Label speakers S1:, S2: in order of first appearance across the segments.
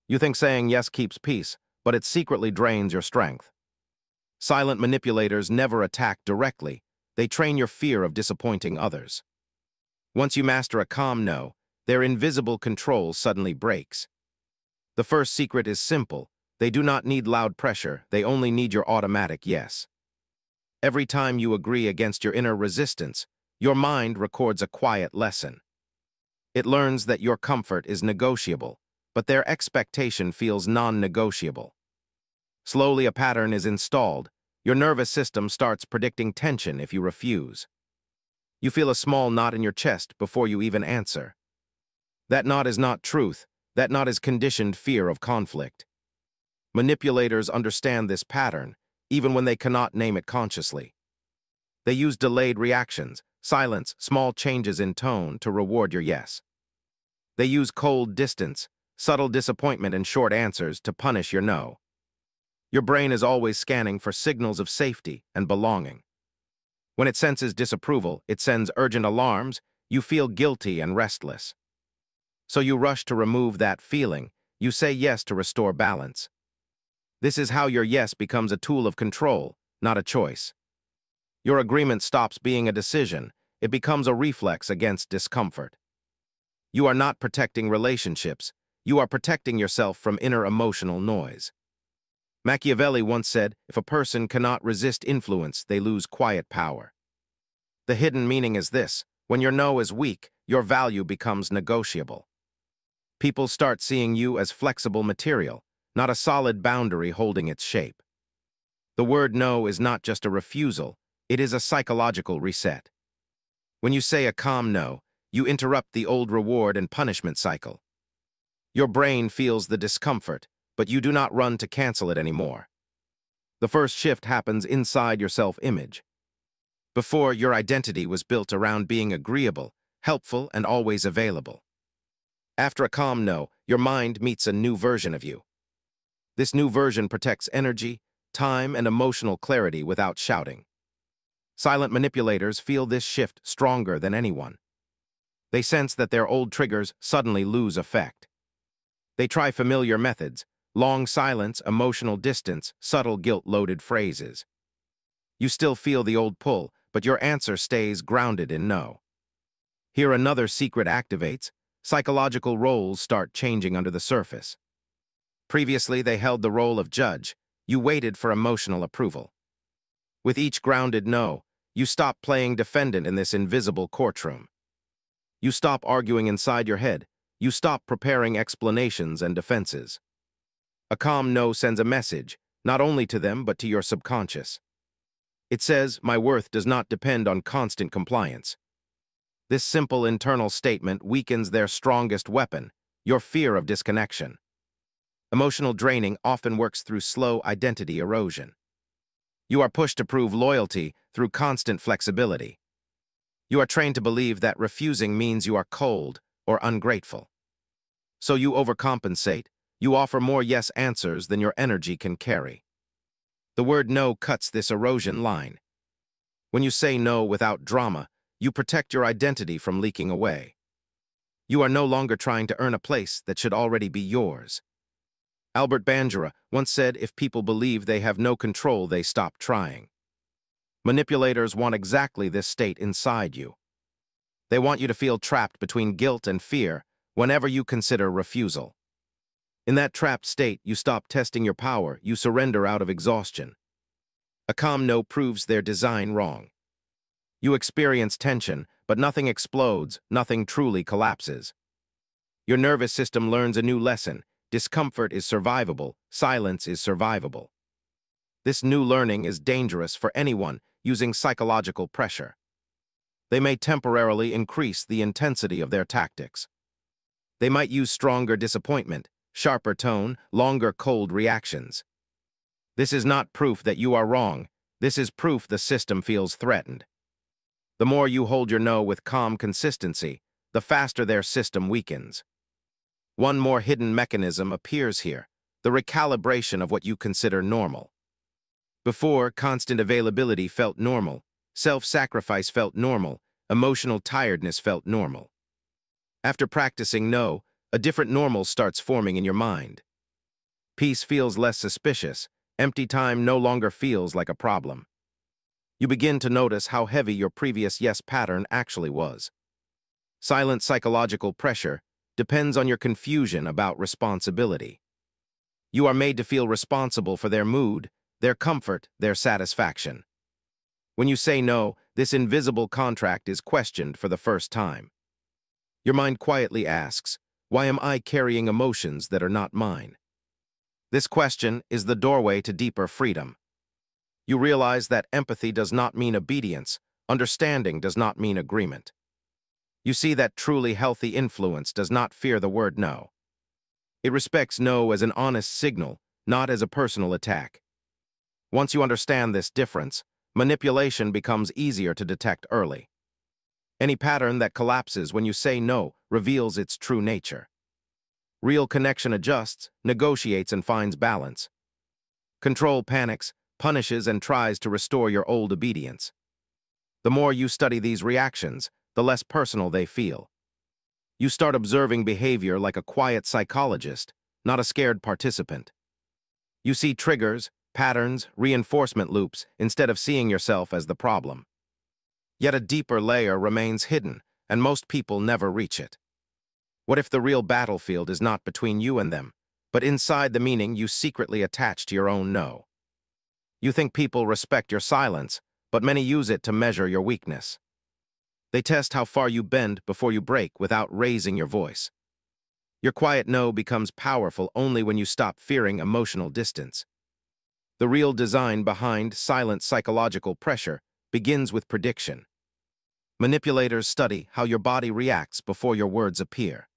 S1: You think saying yes keeps peace, but it secretly drains your strength. Silent manipulators never attack directly. They train your fear of disappointing others. Once you master a calm no, their invisible control suddenly breaks. The first secret is simple. They do not need loud pressure, they only need your automatic yes. Every time you agree against your inner resistance, your mind records a quiet lesson. It learns that your comfort is negotiable, but their expectation feels non-negotiable. Slowly a pattern is installed. Your nervous system starts predicting tension if you refuse. You feel a small knot in your chest before you even answer. That knot is not truth. That knot is conditioned fear of conflict. Manipulators understand this pattern, even when they cannot name it consciously. They use delayed reactions, silence, small changes in tone to reward your yes. They use cold distance, subtle disappointment, and short answers to punish your no. Your brain is always scanning for signals of safety and belonging. When it senses disapproval, it sends urgent alarms. You feel guilty and restless. So you rush to remove that feeling. You say yes to restore balance. This is how your yes becomes a tool of control, not a choice. Your agreement stops being a decision. It becomes a reflex against discomfort. You are not protecting relationships. You are protecting yourself from inner emotional noise. Machiavelli once said, if a person cannot resist influence, they lose quiet power. The hidden meaning is this: when your no is weak, your value becomes negotiable. People start seeing you as flexible material, not a solid boundary holding its shape. The word no is not just a refusal, it is a psychological reset. When you say a calm no, you interrupt the old reward and punishment cycle. Your brain feels the discomfort, but you do not run to cancel it anymore. The first shift happens inside your self-image. Before, your identity was built around being agreeable, helpful, and always available. After a calm no, your mind meets a new version of you. This new version protects energy, time, and emotional clarity without shouting. Silent manipulators feel this shift stronger than anyone. They sense that their old triggers suddenly lose effect. They try familiar methods: long silence, emotional distance, subtle guilt-loaded phrases. You still feel the old pull, but your answer stays grounded in no. Here another secret activates. Psychological roles start changing under the surface. Previously, they held the role of judge. You waited for emotional approval. With each grounded no, you stop playing defendant in this invisible courtroom. You stop arguing inside your head. You stop preparing explanations and defenses. A calm no sends a message, not only to them but to your subconscious. It says, my worth does not depend on constant compliance. This simple internal statement weakens their strongest weapon, your fear of disconnection. Emotional draining often works through slow identity erosion. You are pushed to prove loyalty through constant flexibility. You are trained to believe that refusing means you are cold or ungrateful. So you overcompensate. You offer more yes answers than your energy can carry. The word no cuts this erosion line. When you say no without drama, you protect your identity from leaking away. You are no longer trying to earn a place that should already be yours. Albert Bandura once said, if people believe they have no control, they stop trying. Manipulators want exactly this state inside you. They want you to feel trapped between guilt and fear whenever you consider refusal. In that trapped state, you stop testing your power, you surrender out of exhaustion. A calm no proves their design wrong. You experience tension, but nothing explodes, nothing truly collapses. Your nervous system learns a new lesson: discomfort is survivable, silence is survivable. This new learning is dangerous for anyone using psychological pressure. They may temporarily increase the intensity of their tactics. They might use stronger disappointment, sharper tone, longer cold reactions. This is not proof that you are wrong. This is proof the system feels threatened. The more you hold your no with calm consistency, the faster their system weakens. One more hidden mechanism appears here: the recalibration of what you consider normal. Before, constant availability felt normal, self-sacrifice felt normal, emotional tiredness felt normal. After practicing no, a different normal starts forming in your mind. Peace feels less suspicious. Empty time no longer feels like a problem. You begin to notice how heavy your previous yes pattern actually was. Silent psychological pressure depends on your confusion about responsibility. You are made to feel responsible for their mood, their comfort, their satisfaction. When you say no, this invisible contract is questioned for the first time. Your mind quietly asks, why am I carrying emotions that are not mine? This question is the doorway to deeper freedom. You realize that empathy does not mean obedience, understanding does not mean agreement. You see that truly healthy influence does not fear the word no. It respects no as an honest signal, not as a personal attack. Once you understand this difference, manipulation becomes easier to detect early. Any pattern that collapses when you say no reveals its true nature. Real connection adjusts, negotiates, and finds balance. Control panics, punishes, and tries to restore your old obedience. The more you study these reactions, the less personal they feel. You start observing behavior like a quiet psychologist, not a scared participant. You see triggers, patterns, reinforcement loops, instead of seeing yourself as the problem. Yet a deeper layer remains hidden, and most people never reach it. What if the real battlefield is not between you and them, but inside the meaning you secretly attach to your own no? You think people respect your silence, but many use it to measure your weakness. They test how far you bend before you break without raising your voice. Your quiet no becomes powerful only when you stop fearing emotional distance. The real design behind silent psychological pressure begins with prediction. Manipulators study how your body reacts before your words appear.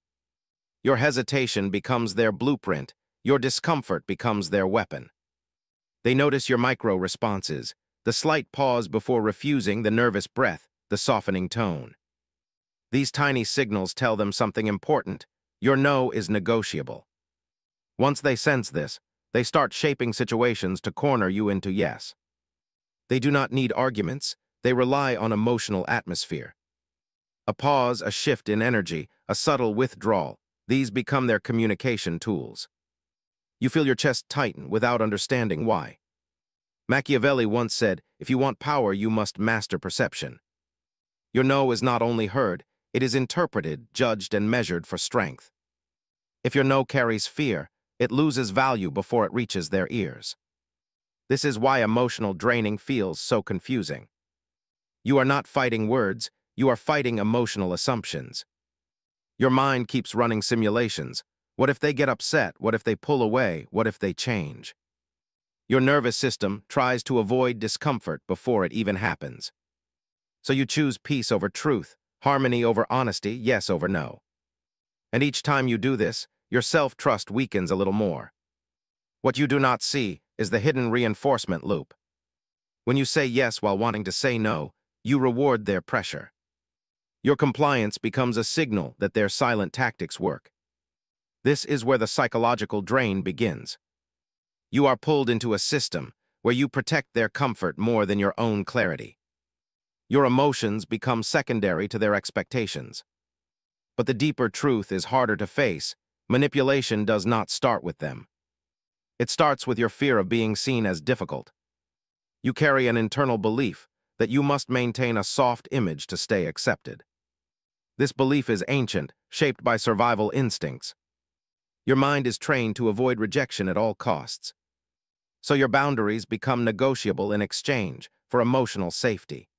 S1: Your hesitation becomes their blueprint, your discomfort becomes their weapon. They notice your micro-responses, the slight pause before refusing, the nervous breath, the softening tone. These tiny signals tell them something important. Your no is negotiable. Once they sense this, they start shaping situations to corner you into yes. They do not need arguments, they rely on emotional atmosphere. A pause, a shift in energy, a subtle withdrawal, these become their communication tools. You feel your chest tighten without understanding why. Machiavelli once said, if you want power, you must master perception. Your no is not only heard, it is interpreted, judged, and measured for strength. If your no carries fear, it loses value before it reaches their ears. This is why emotional draining feels so confusing. You are not fighting words, you are fighting emotional assumptions. Your mind keeps running simulations. What if they get upset? What if they pull away? What if they change? Your nervous system tries to avoid discomfort before it even happens. So you choose peace over truth, harmony over honesty, yes over no. And each time you do this, your self-trust weakens a little more. What you do not see is the hidden reinforcement loop. When you say yes while wanting to say no, you reward their pressure. Your compliance becomes a signal that their silent tactics work. This is where the psychological drain begins. You are pulled into a system where you protect their comfort more than your own clarity. Your emotions become secondary to their expectations. But the deeper truth is harder to face. Manipulation does not start with them. It starts with your fear of being seen as difficult. You carry an internal belief that you must maintain a soft image to stay accepted. This belief is ancient, shaped by survival instincts. Your mind is trained to avoid rejection at all costs. So your boundaries become negotiable in exchange for emotional safety.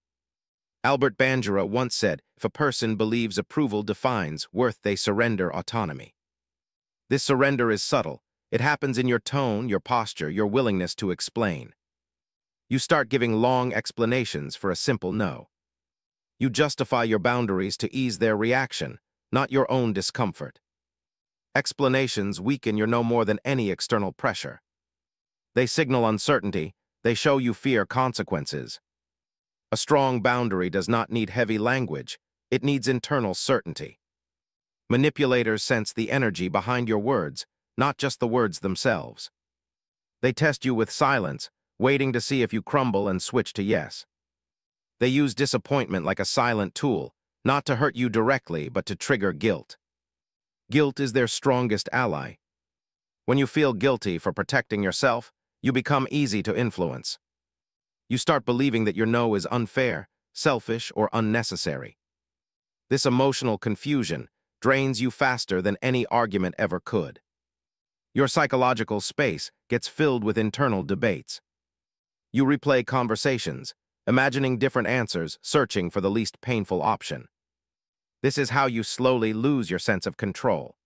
S1: Albert Bandura once said, if a person believes approval defines worth, they surrender autonomy. This surrender is subtle. It happens in your tone, your posture, your willingness to explain. You start giving long explanations for a simple no. You justify your boundaries to ease their reaction, not your own discomfort. Explanations weaken your no more than any external pressure. They signal uncertainty, they show you fear consequences. A strong boundary does not need heavy language, it needs internal certainty. Manipulators sense the energy behind your words, not just the words themselves. They test you with silence, waiting to see if you crumble and switch to yes. They use disappointment like a silent tool, not to hurt you directly, but to trigger guilt. Guilt is their strongest ally. When you feel guilty for protecting yourself, you become easy to influence. You start believing that your no is unfair, selfish, or unnecessary. This emotional confusion drains you faster than any argument ever could. Your psychological space gets filled with internal debates. You replay conversations, imagining different answers, searching for the least painful option. This is how you slowly lose your sense of control.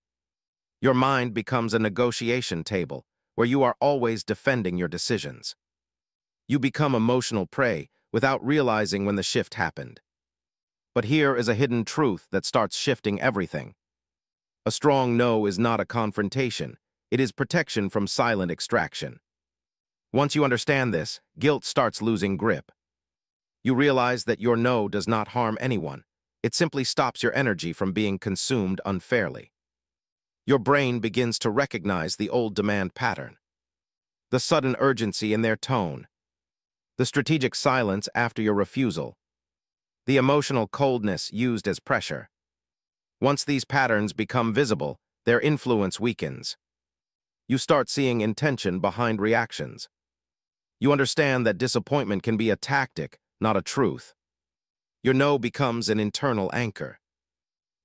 S1: Your mind becomes a negotiation table where you are always defending your decisions. You become emotional prey without realizing when the shift happened. But here is a hidden truth that starts shifting everything. A strong no is not a confrontation. It is protection from silent extraction. Once you understand this, guilt starts losing grip. You realize that your no does not harm anyone. It simply stops your energy from being consumed unfairly. Your brain begins to recognize the old demand pattern. The sudden urgency in their tone. The strategic silence after your refusal. The emotional coldness used as pressure. Once these patterns become visible, their influence weakens. You start seeing intention behind reactions. You understand that disappointment can be a tactic, not a truth. Your no becomes an internal anchor.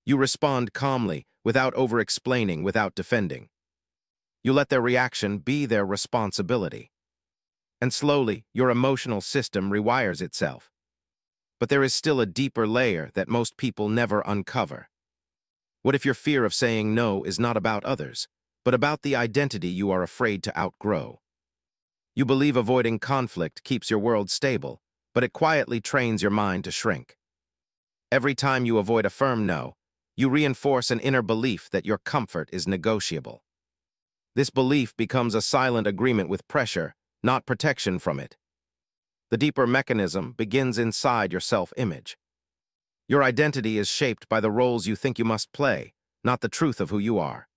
S1: You respond calmly, without over-explaining, without defending. You let their reaction be their responsibility. And slowly, your emotional system rewires itself. But there is still a deeper layer that most people never uncover. What if your fear of saying no is not about others, but about the identity you are afraid to outgrow? You believe avoiding conflict keeps your world stable, but it quietly trains your mind to shrink. Every time you avoid a firm no, you reinforce an inner belief that your comfort is negotiable. This belief becomes a silent agreement with pressure, not protection from it. The deeper mechanism begins inside your self-image. Your identity is shaped by the roles you think you must play, not the truth of who you are.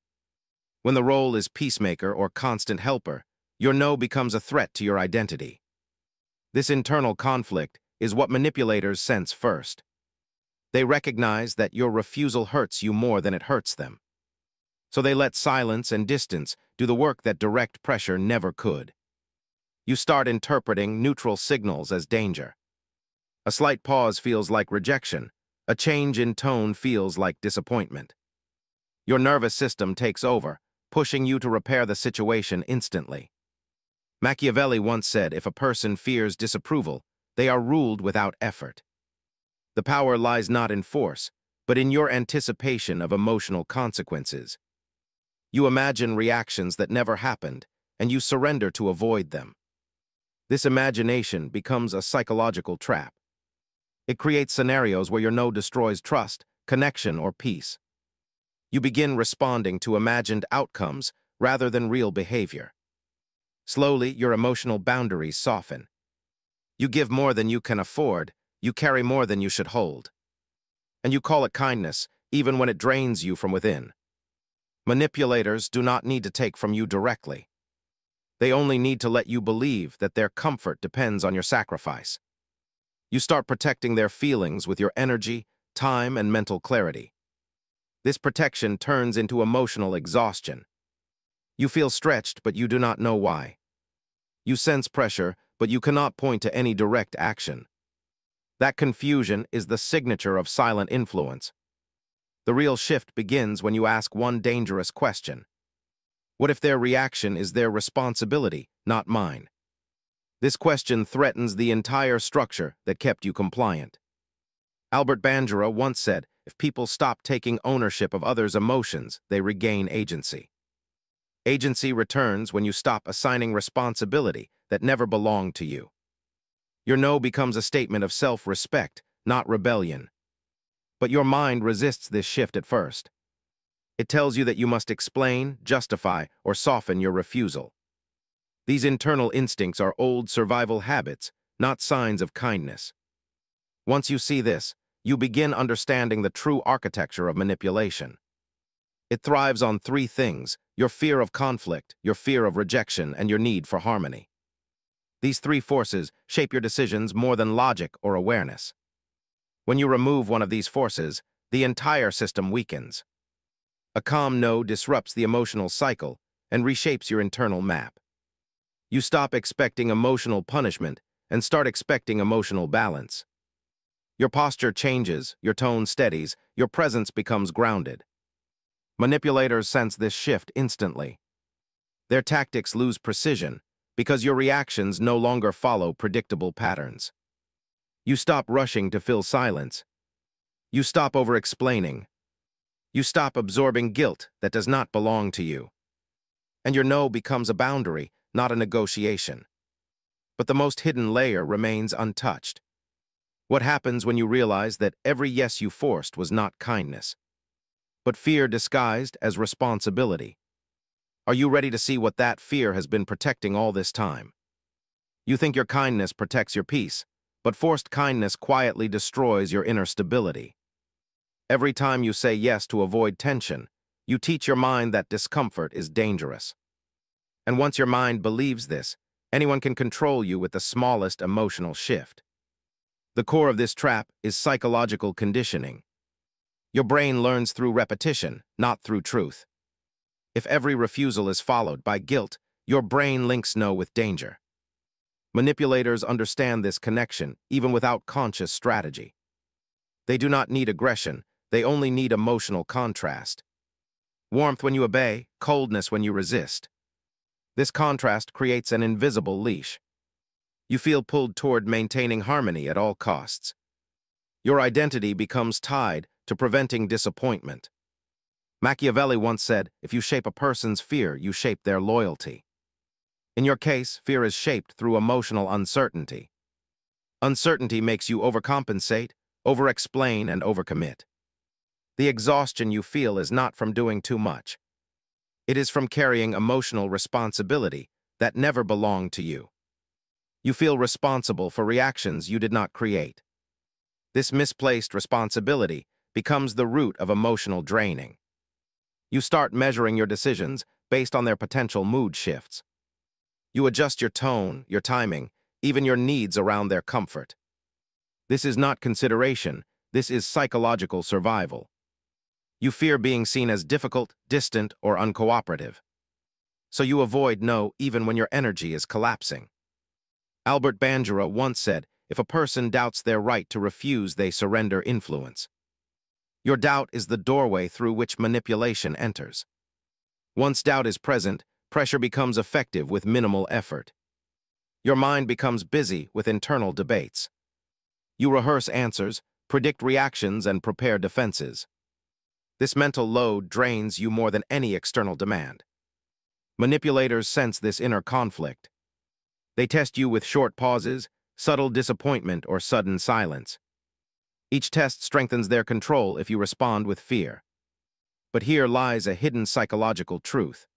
S1: When the role is peacemaker or constant helper, your no becomes a threat to your identity. This internal conflict is what manipulators sense first. They recognize that your refusal hurts you more than it hurts them. So they let silence and distance do the work that direct pressure never could. You start interpreting neutral signals as danger. A slight pause feels like rejection. A change in tone feels like disappointment. Your nervous system takes over, pushing you to repair the situation instantly. Machiavelli once said, if a person fears disapproval, they are ruled without effort. The power lies not in force, but in your anticipation of emotional consequences. You imagine reactions that never happened, and you surrender to avoid them. This imagination becomes a psychological trap. It creates scenarios where your no destroys trust, connection, or peace. You begin responding to imagined outcomes rather than real behavior. Slowly, your emotional boundaries soften. You give more than you can afford, you carry more than you should hold. And you call it kindness, even when it drains you from within. Manipulators do not need to take from you directly. They only need to let you believe that their comfort depends on your sacrifice. You start protecting their feelings with your energy, time, and mental clarity. This protection turns into emotional exhaustion. You feel stretched, but you do not know why. You sense pressure, but you cannot point to any direct action. That confusion is the signature of silent influence. The real shift begins when you ask one dangerous question. What if their reaction is their responsibility, not mine? This question threatens the entire structure that kept you compliant. Albert Bandura once said, if people stop taking ownership of others' emotions, they regain agency. Agency returns when you stop assigning responsibility that never belonged to you. Your no becomes a statement of self-respect, not rebellion. But your mind resists this shift at first. It tells you that you must explain, justify, or soften your refusal. These internal instincts are old survival habits, not signs of kindness. Once you see this, you begin understanding the true architecture of manipulation. It thrives on three things: your fear of conflict, your fear of rejection, and your need for harmony. These three forces shape your decisions more than logic or awareness. When you remove one of these forces, the entire system weakens. A calm no disrupts the emotional cycle, and reshapes your internal map. You stop expecting emotional punishment and start expecting emotional balance. Your posture changes, your tone steadies, your presence becomes grounded. Manipulators sense this shift instantly. Their tactics lose precision because your reactions no longer follow predictable patterns. You stop rushing to fill silence. You stop over-explaining. You stop absorbing guilt that does not belong to you. And your no becomes a boundary, not a negotiation. But the most hidden layer remains untouched. What happens when you realize that every yes you forced was not kindness, but fear disguised as responsibility? Are you ready to see what that fear has been protecting all this time? You think your kindness protects your peace, but forced kindness quietly destroys your inner stability. Every time you say yes to avoid tension, you teach your mind that discomfort is dangerous. And once your mind believes this, anyone can control you with the smallest emotional shift. The core of this trap is psychological conditioning. Your brain learns through repetition, not through truth. If every refusal is followed by guilt, your brain links no with danger. Manipulators understand this connection even without conscious strategy. They do not need aggression, they only need emotional contrast. Warmth when you obey, coldness when you resist. This contrast creates an invisible leash. You feel pulled toward maintaining harmony at all costs. Your identity becomes tied to preventing disappointment. Machiavelli once said, if you shape a person's fear, you shape their loyalty. In your case, fear is shaped through emotional uncertainty. Uncertainty makes you overcompensate, over-explain, and overcommit. The exhaustion you feel is not from doing too much. It is from carrying emotional responsibility that never belonged to you. You feel responsible for reactions you did not create. This misplaced responsibility becomes the root of emotional draining. You start measuring your decisions based on their potential mood shifts. You adjust your tone, your timing, even your needs around their comfort. This is not consideration, this is psychological survival. You fear being seen as difficult, distant, or uncooperative. So you avoid no even when your energy is collapsing. Albert Bandura once said, if a person doubts their right to refuse, they surrender influence. Your doubt is the doorway through which manipulation enters. Once doubt is present, pressure becomes effective with minimal effort. Your mind becomes busy with internal debates. You rehearse answers, predict reactions, and prepare defenses. This mental load drains you more than any external demand. Manipulators sense this inner conflict. They test you with short pauses, subtle disappointment, or sudden silence. Each test strengthens their control if you respond with fear. But here lies a hidden psychological truth.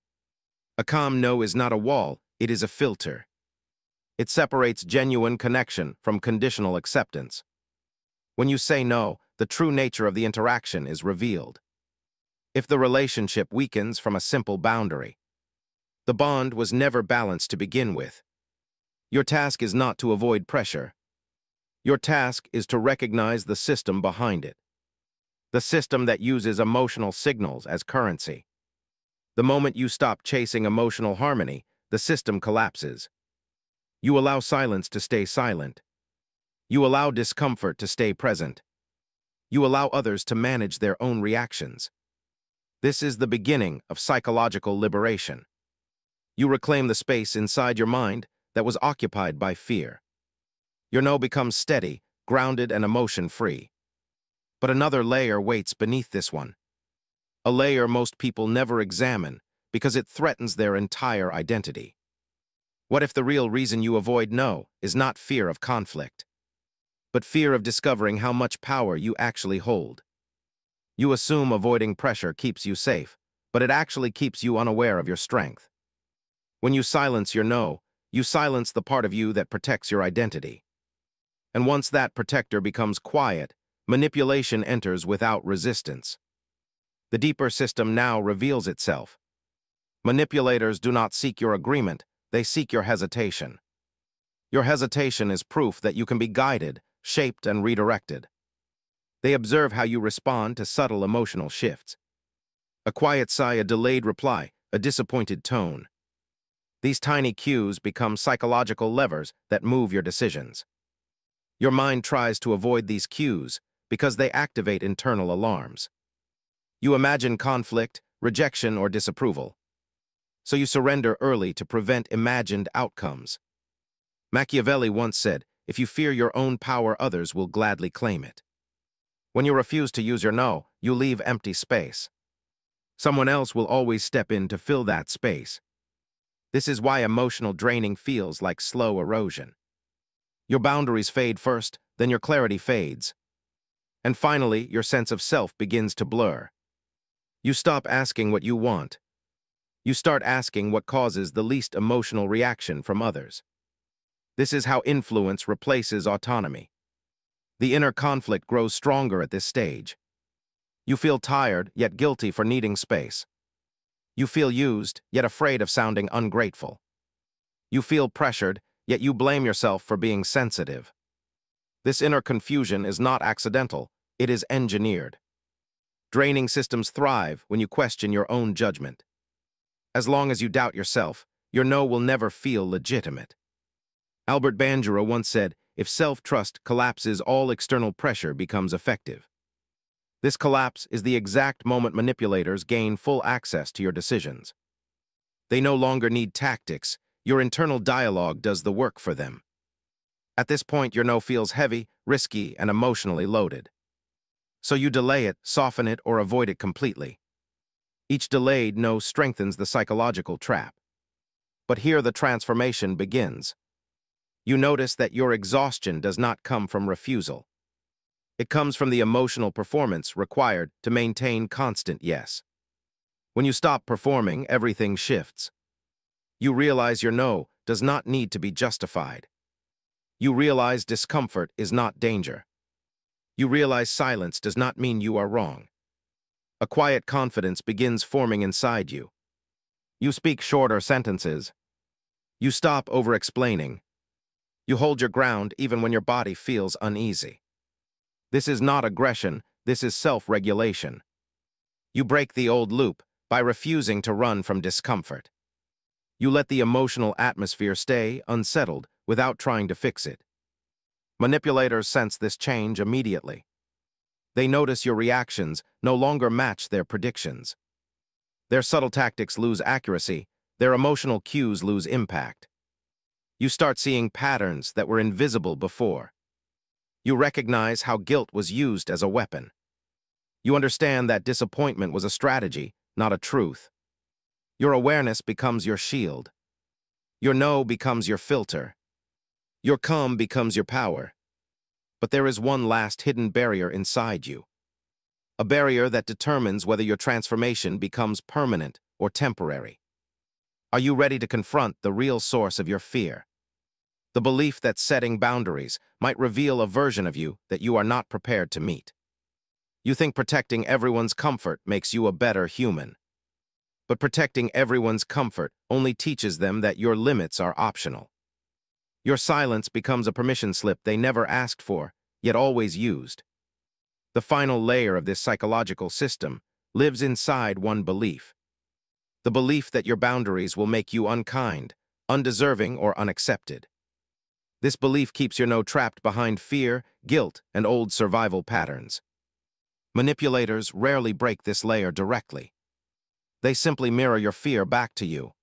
S1: A calm no is not a wall, it is a filter. It separates genuine connection from conditional acceptance. When you say no, the true nature of the interaction is revealed. If the relationship weakens from a simple boundary, the bond was never balanced to begin with. Your task is not to avoid pressure. Your task is to recognize the system behind it. The system that uses emotional signals as currency. The moment you stop chasing emotional harmony, the system collapses. You allow silence to stay silent. You allow discomfort to stay present. You allow others to manage their own reactions. This is the beginning of psychological liberation. You reclaim the space inside your mind that was occupied by fear. Your no becomes steady, grounded, and emotion-free. But another layer waits beneath this one. A layer most people never examine because it threatens their entire identity. What if the real reason you avoid no is not fear of conflict, but fear of discovering how much power you actually hold? You assume avoiding pressure keeps you safe, but it actually keeps you unaware of your strength. When you silence your no, you silence the part of you that protects your identity. And once that protector becomes quiet, manipulation enters without resistance. The deeper system now reveals itself. Manipulators do not seek your agreement, they seek your hesitation. Your hesitation is proof that you can be guided, shaped, and redirected. They observe how you respond to subtle emotional shifts. A quiet sigh, a delayed reply, a disappointed tone. These tiny cues become psychological levers that move your decisions. Your mind tries to avoid these cues because they activate internal alarms. You imagine conflict, rejection, or disapproval. So you surrender early to prevent imagined outcomes. Machiavelli once said, "If you fear your own power, others will gladly claim it." When you refuse to use your no, you leave empty space. Someone else will always step in to fill that space. This is why emotional draining feels like slow erosion. Your boundaries fade first, then your clarity fades. And finally, your sense of self begins to blur. You stop asking what you want. You start asking what causes the least emotional reaction from others. This is how influence replaces autonomy. The inner conflict grows stronger at this stage. You feel tired, yet guilty for needing space. You feel used, yet afraid of sounding ungrateful. You feel pressured, yet you blame yourself for being sensitive. This inner confusion is not accidental, it is engineered. Draining systems thrive when you question your own judgment. As long as you doubt yourself, your no will never feel legitimate. Albert Bandura once said, "If self-trust collapses, all external pressure becomes effective." This collapse is the exact moment manipulators gain full access to your decisions. They no longer need tactics, your internal dialogue does the work for them. At this point, your no feels heavy, risky, and emotionally loaded. So you delay it, soften it, or avoid it completely. Each delayed no strengthens the psychological trap. But here the transformation begins. You notice that your exhaustion does not come from refusal. It comes from the emotional performance required to maintain constant yes. When you stop performing, everything shifts. You realize your no does not need to be justified. You realize discomfort is not danger. You realize silence does not mean you are wrong. A quiet confidence begins forming inside you. You speak shorter sentences. You stop over-explaining. You hold your ground even when your body feels uneasy. This is not aggression, this is self-regulation. You break the old loop by refusing to run from discomfort. You let the emotional atmosphere stay unsettled without trying to fix it. Manipulators sense this change immediately. They notice your reactions no longer match their predictions. Their subtle tactics lose accuracy, their emotional cues lose impact. You start seeing patterns that were invisible before. You recognize how guilt was used as a weapon. You understand that disappointment was a strategy, not a truth. Your awareness becomes your shield. Your no becomes your filter. Your calm becomes your power. But there is one last hidden barrier inside you. A barrier that determines whether your transformation becomes permanent or temporary. Are you ready to confront the real source of your fear? The belief that setting boundaries might reveal a version of you that you are not prepared to meet. You think protecting everyone's comfort makes you a better human. But protecting everyone's comfort only teaches them that your limits are optional. Your silence becomes a permission slip they never asked for, yet always used. The final layer of this psychological system lives inside one belief. The belief that your boundaries will make you unkind, undeserving, or unaccepted. This belief keeps your no trapped behind fear, guilt, and old survival patterns. Manipulators rarely break this layer directly. They simply mirror your fear back to you.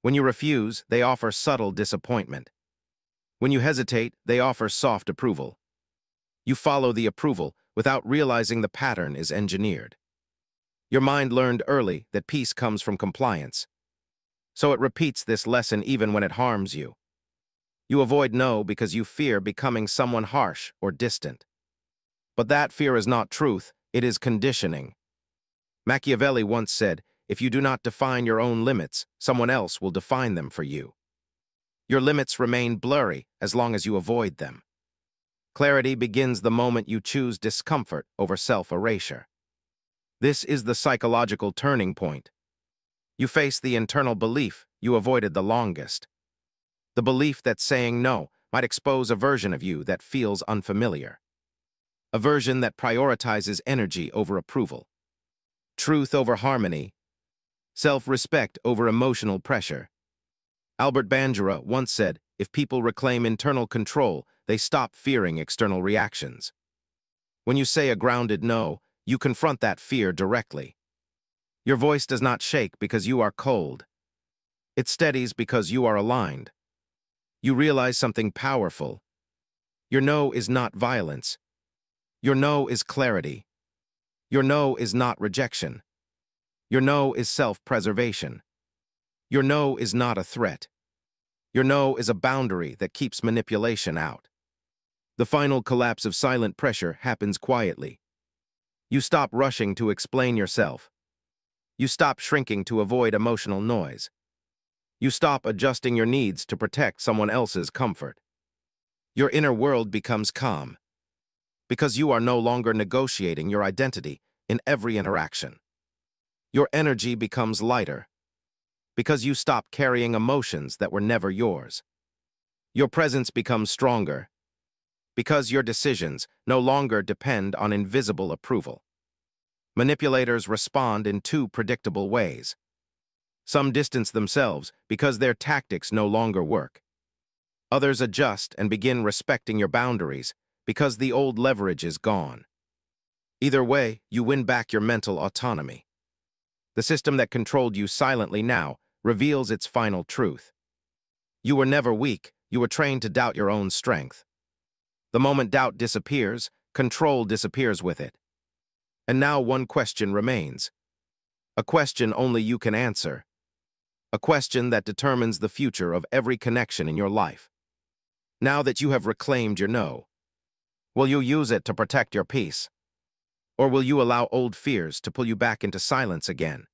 S1: When you refuse, they offer subtle disappointment. When you hesitate, they offer soft approval. You follow the approval without realizing the pattern is engineered. Your mind learned early that peace comes from compliance. So it repeats this lesson even when it harms you. You avoid no because you fear becoming someone harsh or distant. But that fear is not truth, it is conditioning. Machiavelli once said, "If you do not define your own limits, someone else will define them for you." Your limits remain blurry as long as you avoid them. Clarity begins the moment you choose discomfort over self-erasure. This is the psychological turning point. You face the internal belief you avoided the longest. The belief that saying no might expose a version of you that feels unfamiliar. A version that prioritizes energy over approval. Truth over harmony. Self-respect over emotional pressure. Albert Bandura once said, if people reclaim internal control, they stop fearing external reactions. When you say a grounded no, you confront that fear directly. Your voice does not shake because you are cold. It steadies because you are aligned. You realize something powerful. Your no is not violence. Your no is clarity. Your no is not rejection. Your no is self-preservation. Your no is not a threat. Your no is a boundary that keeps manipulation out. The final collapse of silent pressure happens quietly. You stop rushing to explain yourself. You stop shrinking to avoid emotional noise. You stop adjusting your needs to protect someone else's comfort. Your inner world becomes calm, because you are no longer negotiating your identity in every interaction. Your energy becomes lighter, because you stop carrying emotions that were never yours. Your presence becomes stronger, because your decisions no longer depend on invisible approval. Manipulators respond in two predictable ways. Some distance themselves because their tactics no longer work. Others adjust and begin respecting your boundaries because the old leverage is gone. Either way, you win back your mental autonomy. The system that controlled you silently now reveals its final truth. You were never weak, you were trained to doubt your own strength. The moment doubt disappears, control disappears with it. And now one question remains. A question only you can answer. A question that determines the future of every connection in your life. Now that you have reclaimed your no, will you use it to protect your peace? Or will you allow old fears to pull you back into silence again?